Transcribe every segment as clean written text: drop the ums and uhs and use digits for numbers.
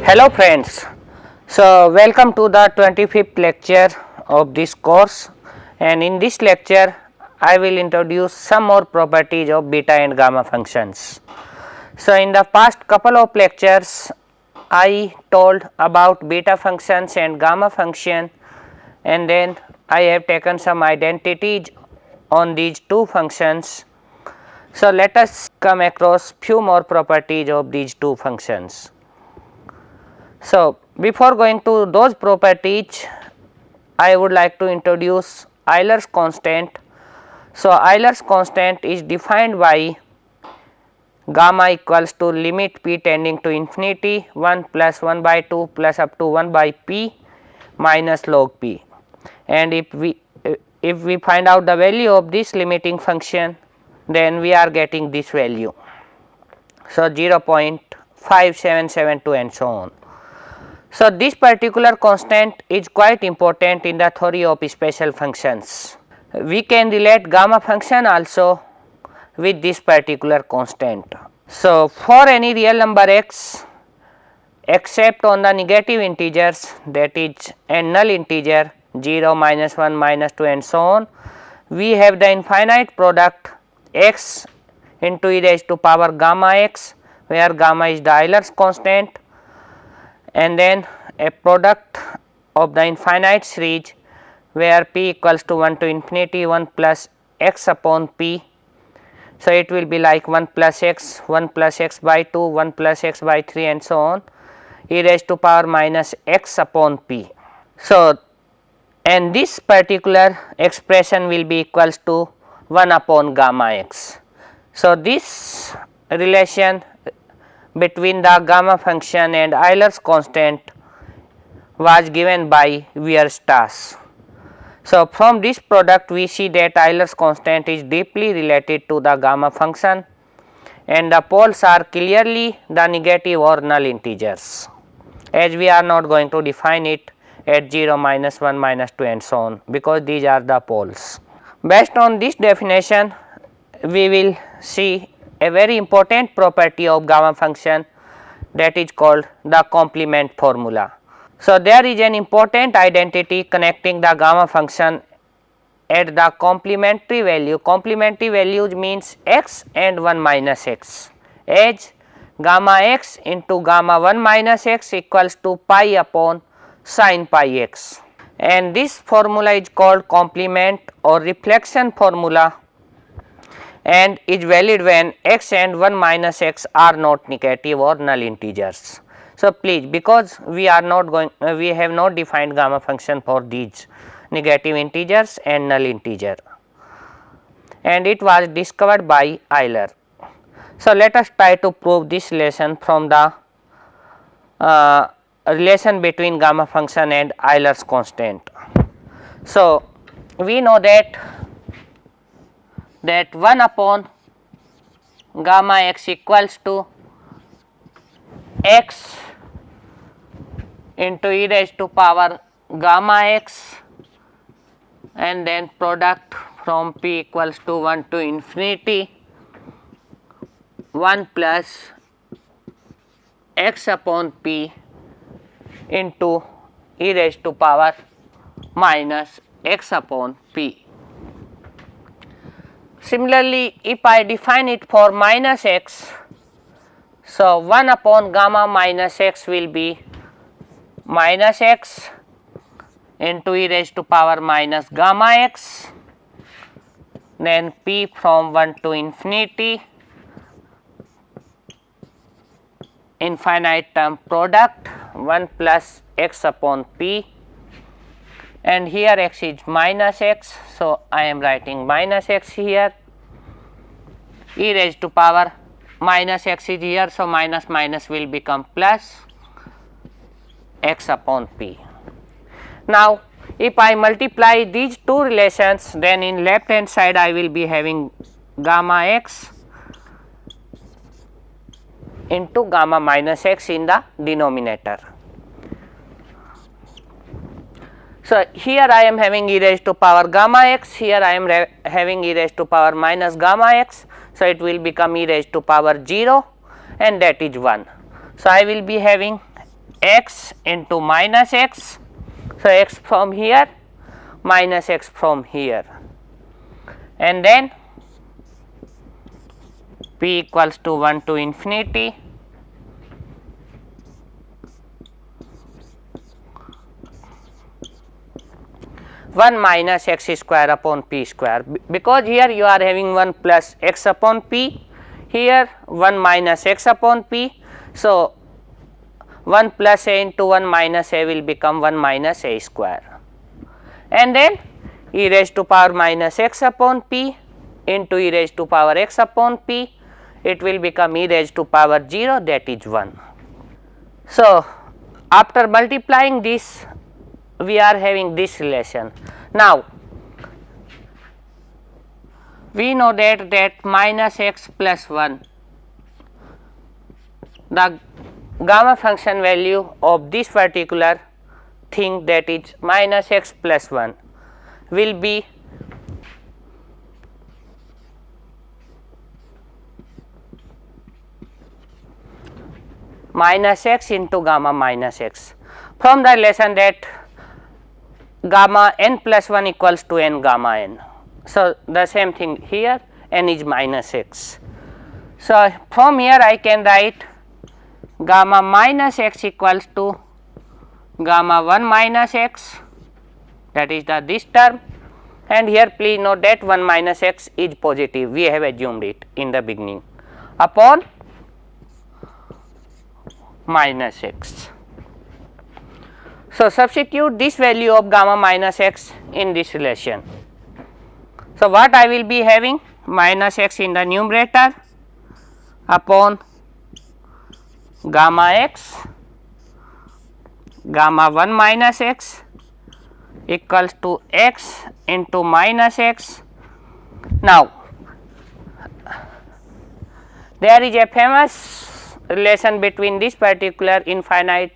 Hello friends, so welcome to the 25th lecture of this course, and in this lecture I will introduce some more properties of beta and gamma functions. So in the past couple of lectures I told about beta functions and gamma function, and then I have taken some identities on these two functions. So let us come across few more properties of these two functions. So before going to those properties, I would like to introduce Euler's constant. So Euler's constant is defined by gamma equals to limit p tending to infinity 1 plus 1 by 2 plus up to 1 by p minus log p, and if we find out the value of this limiting function, then we are getting this value. So 0.5772 and so on. So this particular constant is quite important in the theory of special functions. We can relate gamma function also with this particular constant. So for any real number x except on the negative integers, that is a null integer 0, minus 1, minus 2 and so on, we have the infinite product x into e raised to power gamma x, where gamma is the Euler's constant, and then a product of the infinite series where p equals to 1 to infinity 1 plus x upon p. So it will be like 1 plus x by 2, 1 plus x by 3 and so on, e raised to power minus x upon p. So and this particular expression will be equals to 1 upon gamma x. So this relation between the gamma function and Euler's constant was given by Weierstrass. So from this product we see that Euler's constant is deeply related to the gamma function, and the poles are clearly the negative or null integers, as we are not going to define it at 0, minus 1, minus 2 and so on, because these are the poles. Based on this definition, we will see a very important property of gamma function, that is called the complement formula. So there is an important identity connecting the gamma function at the complementary value. Complementary values means x and 1 minus x, as gamma x into gamma 1 minus x equals to pi upon sin pi x, and this formula is called complement or reflection formula, and is valid when x and 1 minus x are not negative or null integers. So please, because we are not going, we have not defined gamma function for these negative integers and null integer, and it was discovered by Euler. So let us try to prove this relation from the relation between gamma function and Euler's constant. So we know that 1 upon gamma x equals to x into e raised to power gamma x, and then product from p equals to 1 to infinity 1 plus x upon p into e raised to power minus x upon p. Similarly, if I define it for minus x, so 1 upon gamma minus x will be minus x into e raised to power minus gamma x, then p from 1 to infinity, infinite term product 1 plus x upon p, and here x is minus x, so I am writing minus x here, e raised to power minus x is here, so minus minus will become plus x upon p. Now if I multiply these two relations, then in left hand side I will be having gamma x into gamma minus x in the denominator. So here I am having e raised to power gamma x, here I am having e raised to power minus gamma x, so it will become e raised to power 0, and that is 1. So I will be having x into minus x. So, x from here minus x from here, and then p equals to 1 to infinity one minus x square upon p square, because here you are having 1 plus x upon p, here 1 minus x upon p. So, 1 plus a into 1 minus a will become 1 minus a square, and then e raised to power minus x upon p into e raised to power x upon p, it will become e raised to power 0, that is 1. So, after multiplying this, we are having this relation. Now, we know that minus x plus 1, the gamma function value of this particular thing, that is minus x plus 1, will be minus x into gamma minus x, from the relation that gamma n plus 1 equals to n gamma n. So, the same thing here, n is minus x. So, from here I can write gamma minus x equals to gamma 1 minus x, that is this term, and here please note that 1 minus x is positive, we have assumed it in the beginning, upon minus x. So, substitute this value of gamma minus x in this relation. So, what I will be having, minus x in the numerator upon gamma x, gamma 1 minus x equals to x into minus x. Now, there is a famous relation between this particular infinite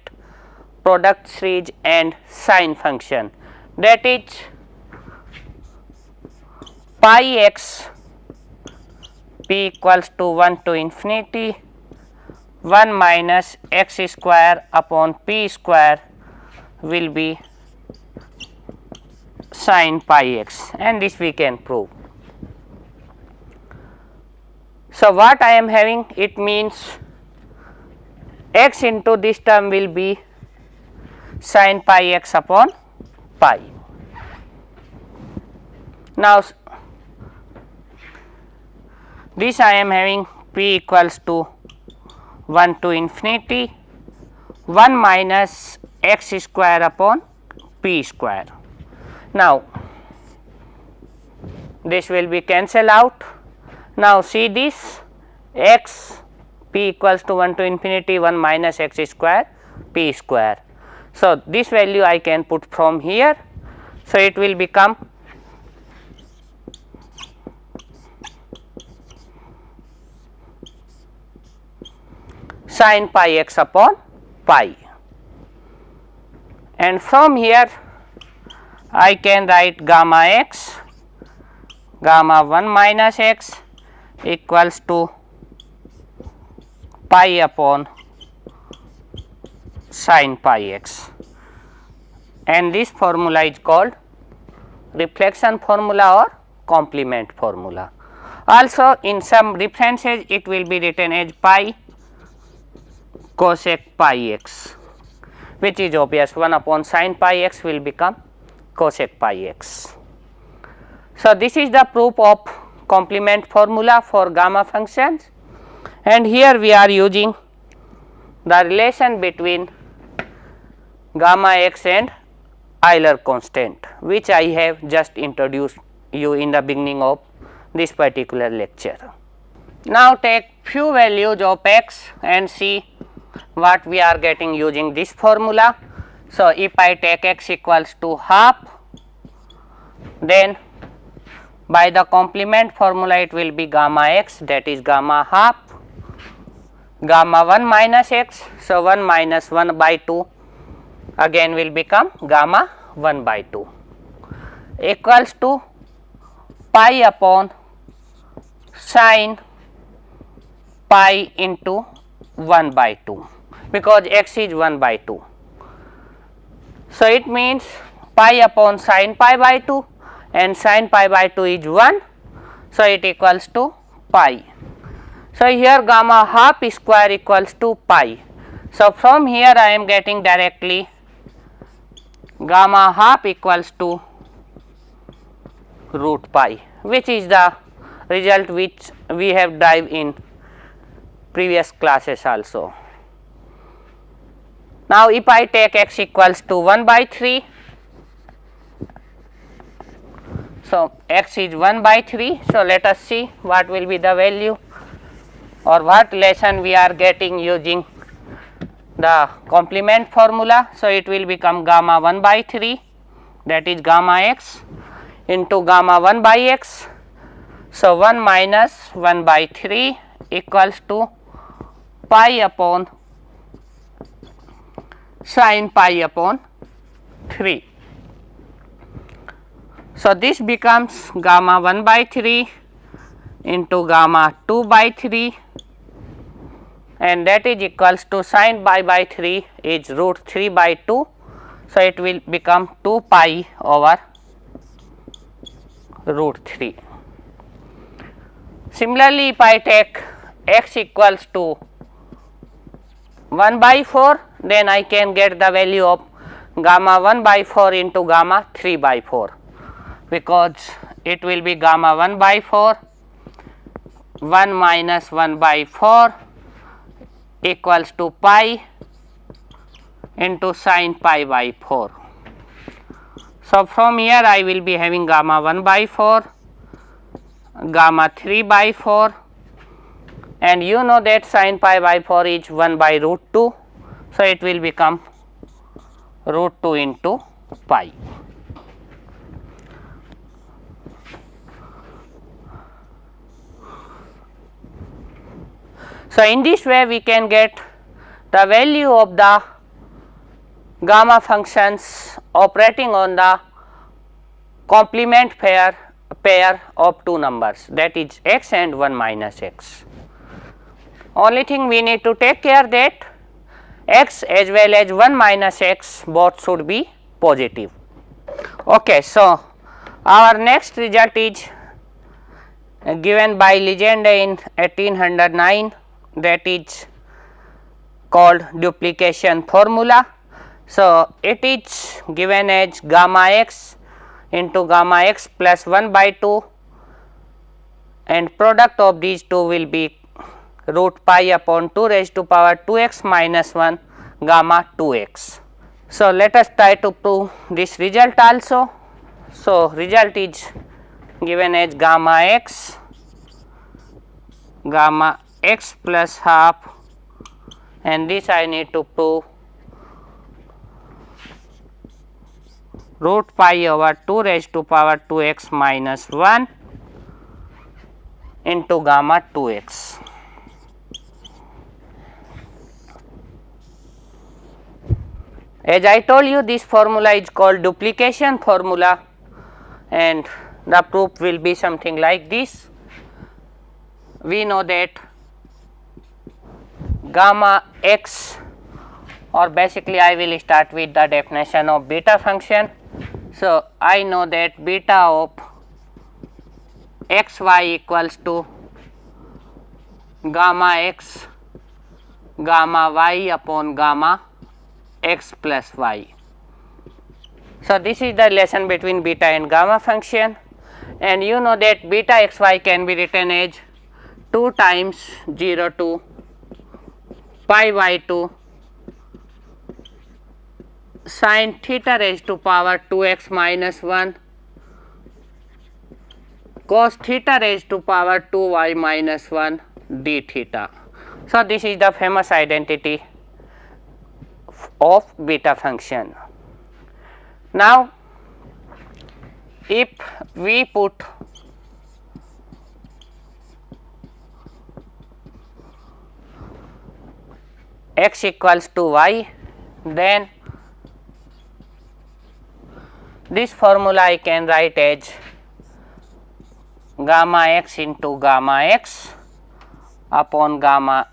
product series and sine function, that is pi x p equals to 1 to infinity 1 minus x square upon p square will be sine pi x, and this we can prove. So, what I am having, it means x into this term will be sin pi x upon pi. Now, this I am having p equals to 1 to infinity 1 minus x square upon p square. Now, this will be cancelled out. Now, see this x p equals to 1 to infinity 1 minus x square p square. So, this value I can put from here. So, it will become sin pi x upon pi, and from here I can write gamma x, gamma 1 minus x equals to pi upon sin pi x, and this formula is called reflection formula or complement formula. Also, in some references it will be written as pi cosec pi x, which is obvious, 1 upon sin pi x will become cosec pi x. So, this is the proof of complement formula for gamma functions, and here we are using the relation between gamma x and Euler constant, which I have just introduced you in the beginning of this particular lecture. Now, take few values of x and see what we are getting using this formula. So, if I take x equals to half, then by the complement formula it will be gamma x, that is gamma half, gamma 1 minus x. So, 1 minus 1 by 2 again will become gamma 1 by 2 equals to pi upon sin pi into 1 by 2. because x is 1 by 2. So it means pi upon sin pi by 2, and sin pi by 2 is 1. So it equals to pi. So here gamma half square equals to pi. So from here I am getting directly gamma half equals to root pi, which is the result which we have derived in previous classes also. Now if I take x equals to 1 by 3, so x is 1 by 3, so let us see what will be the value or what lesson we are getting using the complement formula. So it will become gamma 1 by 3, that is gamma x into gamma 1 by x. So 1 minus 1 by 3 equals to pi upon sin pi upon 3. So this becomes gamma 1 by 3 into gamma 2 by 3, and that is equals to sin pi by 3 is root 3 by 2. So it will become 2 pi over root 3. Similarly, if I take x equals to 1 by 4, then I can get the value of gamma 1 by 4 into gamma 3 by 4, because it will be gamma 1 by 4, 1 minus 1 by 4 equals to pi into sin pi by 4. So from here I will be having gamma 1 by 4, gamma 3 by 4, and you know that sin pi by 4 is 1 by root 2. So it will become root 2 into pi. So in this way we can get the value of the gamma functions operating on the complement pair of two numbers, that is x and 1 minus x. Only thing we need to take care that x as well as 1 minus x both should be positive. Okay, so our next result is given by Legendre in 1809, that is called duplication formula. So it is given as gamma x into gamma x plus 1 by 2, and product of these two will be root pi upon 2 raised to power 2x minus 1 gamma 2x. So let us try to prove this result also. So result is given as gamma x plus half, and this I need to prove root pi over 2 raised to power 2x minus 1 into gamma 2x. As I told you, this formula is called duplication formula, and the proof will be something like this. We know that gamma x, or basically I will start with the definition of beta function. So I know that beta of xy equals to gamma x gamma y upon gamma x plus y. So this is the relation between beta and gamma function, and you know that beta xy can be written as 2 times 0 to pi by 2 sin theta raised to power 2x minus 1 cos theta raised to power 2y minus 1 d theta. So this is the famous identity of beta function. Now if we put x equals to y, then this formula I can write as gamma x into gamma x upon gamma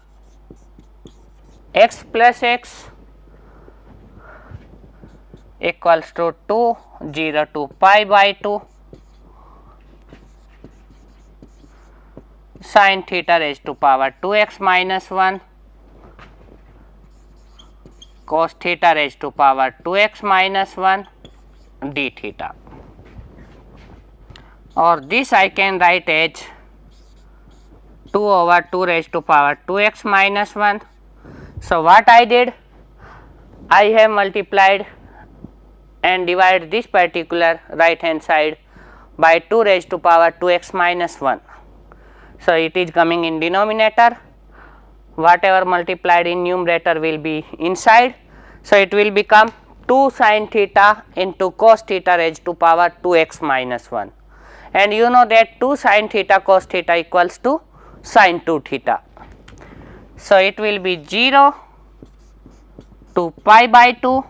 x plus x equals to 2, 0 to pi by 2 sin theta raised to power 2x minus 1 cos theta raised to power 2x minus 1 d theta, or this I can write as 2 over 2 raised to power 2x minus 1. So, what I did? I have multiplied and divided this particular right hand side by 2 raised to power 2x minus 1. So, it is coming in denominator, whatever multiplied in numerator will be inside. So, it will become 2 sin theta into cos theta raised to power 2x minus 1, and you know that 2 sin theta cos theta equals to sin 2 theta. So, it will be 0 to pi by 2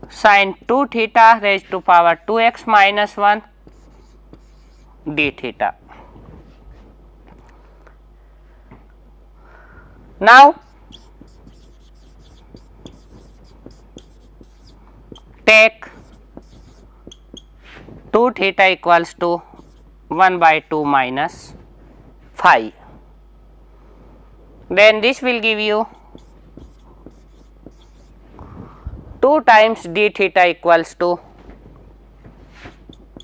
sin 2 theta raised to power 2x minus 1 d theta. Now, take 2 theta equals to 1 by 2 minus phi, then this will give you 2 times d theta equals to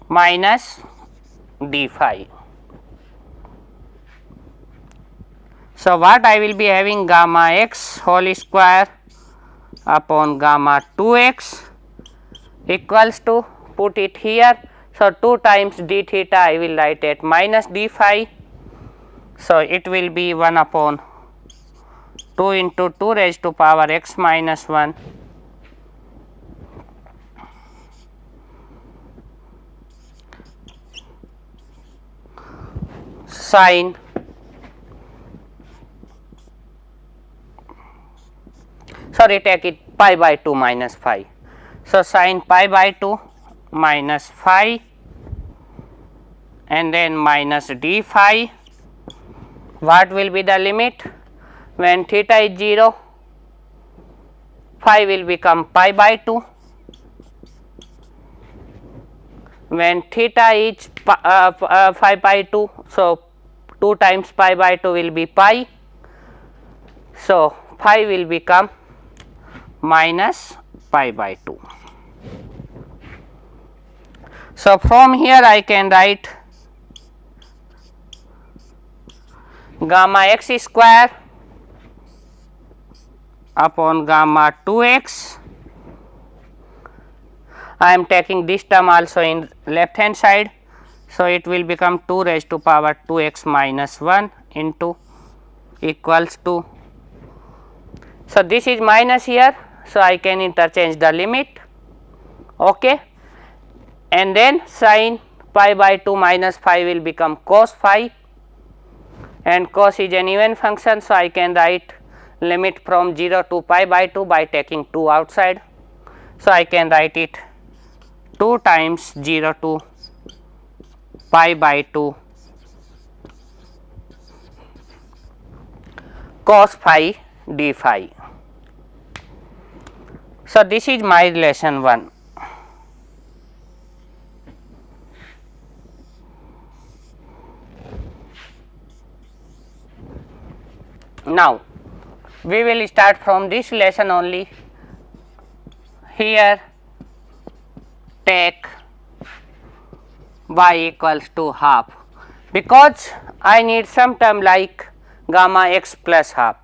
minus d phi. So, what I will be having gamma x whole square upon gamma 2x equals to, put it here. So, 2 times d theta I will write at minus d phi. So, it will be 1 upon 2 into 2 raised to power x minus 1 sin, sorry, take it pi by 2 minus phi. So, sin pi by 2 minus phi and then minus d phi. What will be the limit? When theta is 0, phi will become pi by 2. When theta is phi by 2, so 2 times pi by 2 will be pi. So, phi will become minus pi by 2. So, from here I can write gamma x square upon gamma 2x. I am taking this term also in left hand side. So, it will become 2 raised to power 2x minus 1 into equals to. So, this is minus here. So, I can interchange the limit, okay, and then sin pi by 2 minus phi will become cos phi, and cos is an even function. So, I can write limit from 0 to pi by 2 by taking 2 outside. So, I can write it 2 times 0 to pi by 2 cos phi d phi. So, this is my relation 1. Now, we will start from this relation only. Here take y equals to half, because I need some term like gamma x plus half.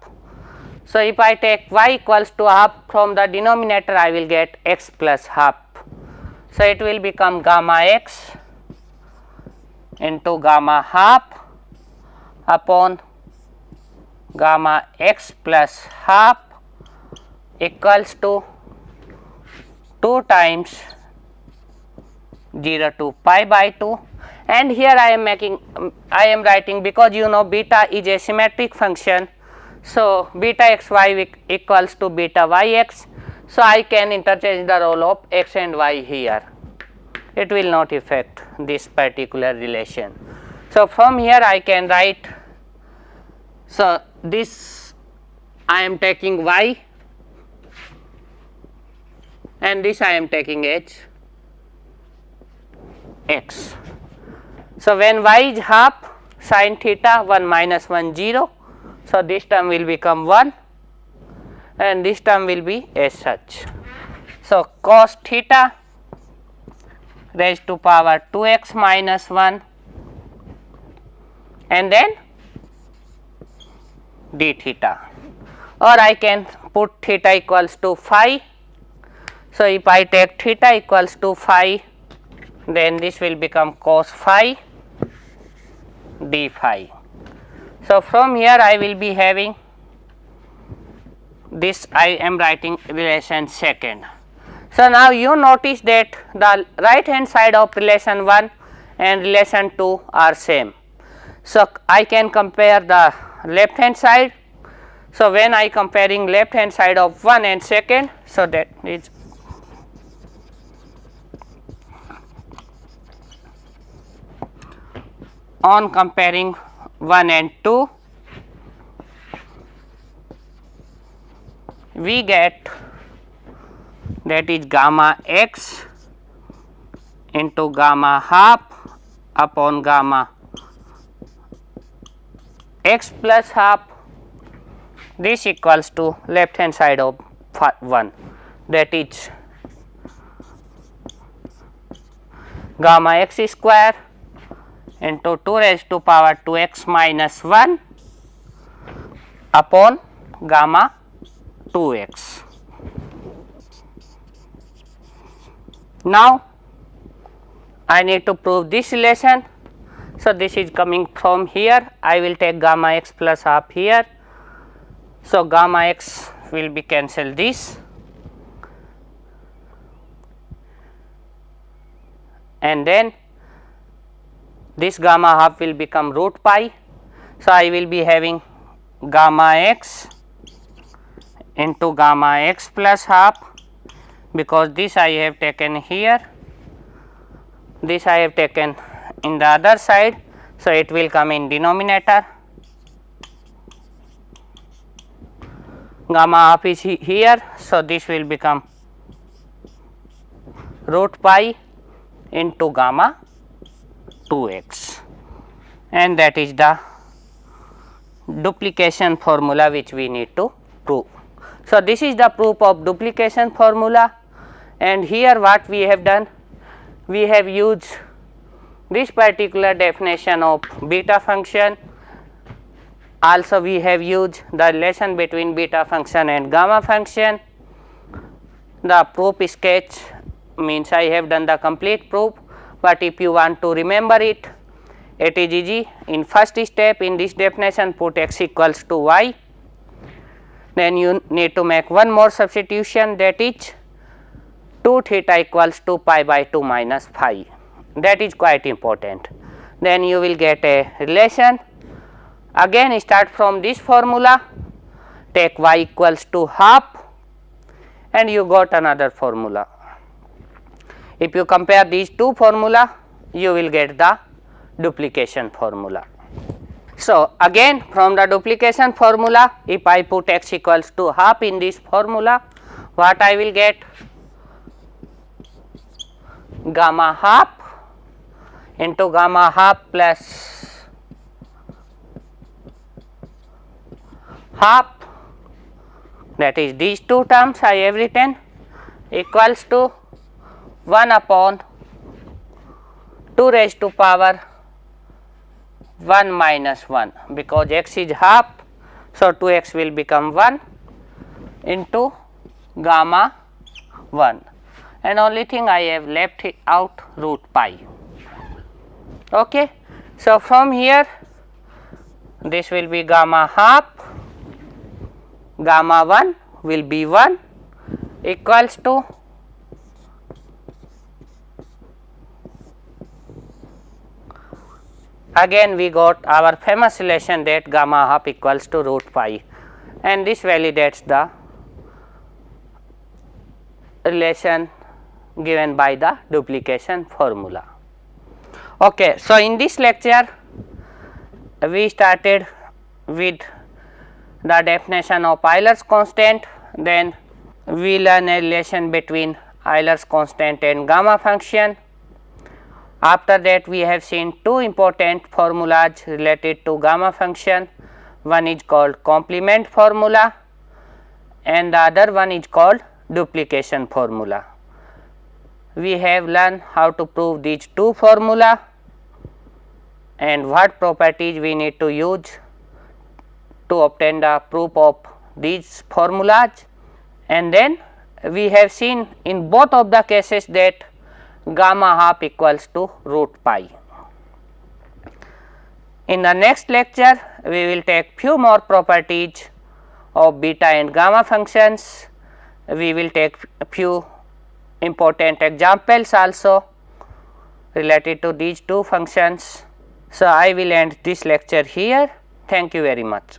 So, if I take y equals to half, from the denominator I will get x plus half. So, it will become gamma x into gamma half upon gamma x plus half equals to 2 times 0 to pi by 2, and here I am writing, because you know beta is a symmetric function. So, beta x y equals to beta y x. So, I can interchange the role of x and y here, it will not affect this particular relation. So, from here I can write So, this I am taking y and this I am taking as x. So, when y is half sin theta 1 minus 1 0. So, this term will become 1 and this term will be as such. So, cos theta raised to power 2x minus 1 and then d theta, or I can put theta equals to phi. So, if I take theta equals to phi, then this will become cos phi d phi. So, from here I will be having this, I am writing relation second. So, now you notice that the right hand side of relation 1 and relation 2 are same. So, I can compare the left hand side. So, when I comparing left hand side of 1 and second, so that is on comparing 1 and 2, we get that is gamma x into gamma half upon gamma x plus half, this equals to left hand side of 1, that is gamma x square into 2 raised to power 2x minus 1 upon gamma 2x. Now, I need to prove this relation. So, this is coming from here, I will take gamma x plus half here. So, gamma x will be cancelled this and then this gamma half will become root pi. So, I will be having gamma x into gamma x plus half, because this I have taken here, this I have taken in the other side. So, it will come in denominator, gamma half is here. So, this will become root pi into gamma 2x, and that is the duplication formula which we need to prove. So, this is the proof of duplication formula, and here what we have done, we have used this particular definition of beta function. Also, we have used the relation between beta function and gamma function. The proof sketch means I have done the complete proof, but if you want to remember it, it is easy. In first step in this definition, put x equals to y, then you need to make one more substitution, that is 2 theta equals to pi by 2 minus phi, that is quite important. Then you will get a relation. Again start from this formula, take y equals to half and you got another formula. If you compare these two formula, you will get the duplication formula. So, again from the duplication formula, if I put x equals to half in this formula, what I will get? Gamma half into gamma half plus half, that is these two terms I have written, equals to 1 upon 2 raised to power 1 minus 1, because x is half. So, 2x will become 1 into gamma 1, and only thing I have left out root pi. Okay. So, from here this will be gamma half, gamma 1 will be 1 equals to again we got our famous relation that gamma half equals to root pi, and this validates the relation given by the duplication formula. Okay. So, in this lecture we started with the definition of Euler's constant, then we learn a relation between Euler's constant and gamma function. After that, we have seen two important formulas related to gamma function. One is called complement formula and the other one is called duplication formula. We have learned how to prove these two formula and what properties we need to use to obtain the proof of these formulas, and then we have seen in both of the cases that gamma half equals to root pi. In the next lecture, we will take few more properties of beta and gamma functions. We will take few important examples also related to these two functions. So, I will end this lecture here. Thank you very much.